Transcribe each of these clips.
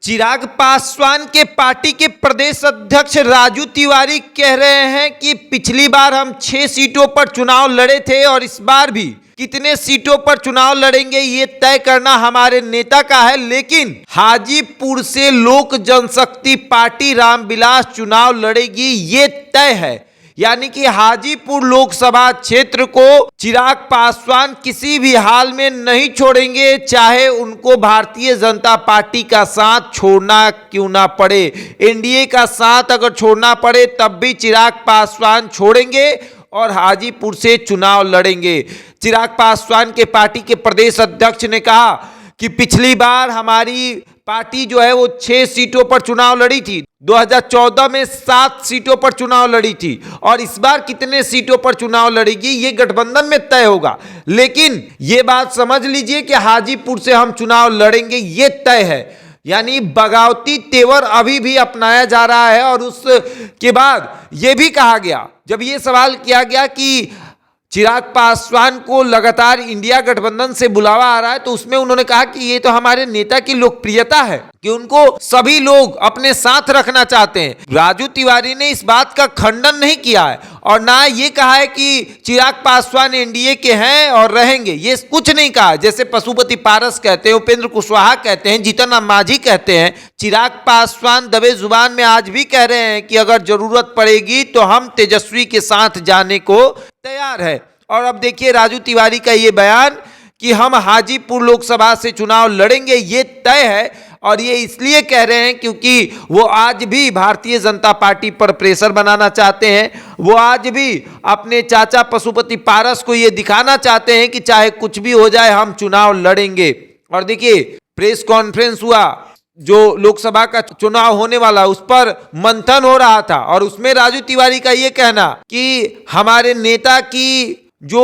चिराग पासवान के पार्टी के प्रदेश अध्यक्ष राजू तिवारी कह रहे हैं कि पिछली बार हम 6 सीटों पर चुनाव लड़े थे और इस बार भी कितने सीटों पर चुनाव लड़ेंगे ये तय करना हमारे नेता का है, लेकिन हाजीपुर से लोक जनशक्ति पार्टी रामविलास चुनाव लड़ेगी ये तय है। यानी कि हाजीपुर लोकसभा क्षेत्र को चिराग पासवान किसी भी हाल में नहीं छोड़ेंगे, चाहे उनको भारतीय जनता पार्टी का साथ छोड़ना क्यों ना पड़े। एनडीए का साथ अगर छोड़ना पड़े तब भी चिराग पासवान छोड़ेंगे और हाजीपुर से चुनाव लड़ेंगे। चिराग पासवान के पार्टी के प्रदेश अध्यक्ष ने कहा कि पिछली बार हमारी पार्टी जो है वो 6 सीटों पर चुनाव लड़ी थी, 2014 में 7 सीटों पर चुनाव लड़ी थी और इस बार कितने सीटों पर चुनाव लड़ेगी ये गठबंधन में तय होगा। लेकिन ये बात समझ लीजिए कि हाजीपुर से हम चुनाव लड़ेंगे ये तय है। यानी बगावती तेवर अभी भी अपनाया जा रहा है। और उसके बाद ये भी कहा गया, जब ये सवाल किया गया कि चिराग पासवान को लगातार इंडिया गठबंधन से बुलावा आ रहा है, तो उसमें उन्होंने कहा कि ये तो हमारे नेता की लोकप्रियता है कि उनको सभी लोग अपने साथ रखना चाहते हैं। राजू तिवारी ने इस बात का खंडन नहीं किया है और ना ये कहा है कि चिराग पासवान एनडीए के हैं और रहेंगे, ये कुछ नहीं कहा। जैसे पशुपति पारस कहते हैं, उपेंद्र कुशवाहा कहते हैं, जीतन राम मांझी कहते हैं, चिराग पासवान दबे जुबान में आज भी कह रहे हैं कि अगर जरूरत पड़ेगी तो हम तेजस्वी के साथ जाने को तैयार है। और अब देखिए राजू तिवारी का ये बयान कि हम हाजीपुर लोकसभा से चुनाव लड़ेंगे ये तय है, और ये इसलिए कह रहे हैं क्योंकि वो आज भी भारतीय जनता पार्टी पर प्रेशर बनाना चाहते हैं। वो आज भी अपने चाचा पशुपति पारस को ये दिखाना चाहते हैं कि चाहे कुछ भी हो जाए हम चुनाव लड़ेंगे। और देखिए प्रेस कॉन्फ्रेंस हुआ, जो लोकसभा का चुनाव होने वाला उस पर मंथन हो रहा था और उसमें राजू तिवारी का ये कहना कि हमारे नेता की जो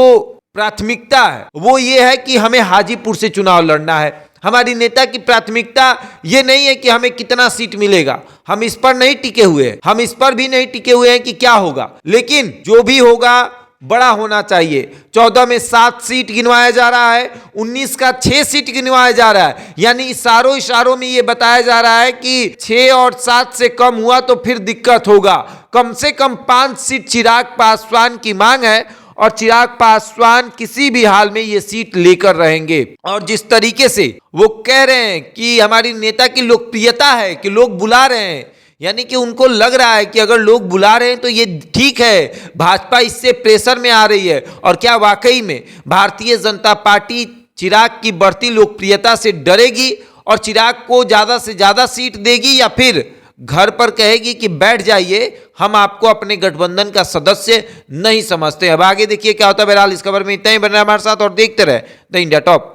प्राथमिकता है वो ये है कि हमें हाजीपुर से चुनाव लड़ना है। हमारी नेता की प्राथमिकता ये नहीं है कि हमें कितना सीट मिलेगा, हम इस पर नहीं टिके हुए हैं, हम इस पर भी नहीं टिके हुए हैं कि क्या होगा, लेकिन जो भी होगा बड़ा होना चाहिए। 14 में 7 सीट गिनवाया जा रहा है, 19 का 6 सीट गिनवाया जा रहा है। यानी इशारों में ये बताया जा रहा है कि 6 और 7 से कम हुआ तो फिर दिक्कत होगा। कम से कम 5 सीट चिराग पासवान की मांग है और चिराग पासवान किसी भी हाल में ये सीट लेकर रहेंगे। और जिस तरीके से वो कह रहे हैं कि हमारी नेता की लोकप्रियता है कि लोग बुला रहे हैं, यानी कि उनको लग रहा है कि अगर लोग बुला रहे हैं तो ये ठीक है, भाजपा इससे प्रेशर में आ रही है। और क्या वाकई में भारतीय जनता पार्टी चिराग की बढ़ती लोकप्रियता से डरेगी और चिराग को ज्यादा से ज्यादा सीट देगी, या फिर घर पर कहेगी कि बैठ जाइए, हम आपको अपने गठबंधन का सदस्य नहीं समझते। अब आगे देखिए क्या होता है। बहरहाल इस खबर में इतना ही, बना हमारे साथ और देखते रहे द इंडिया टॉप।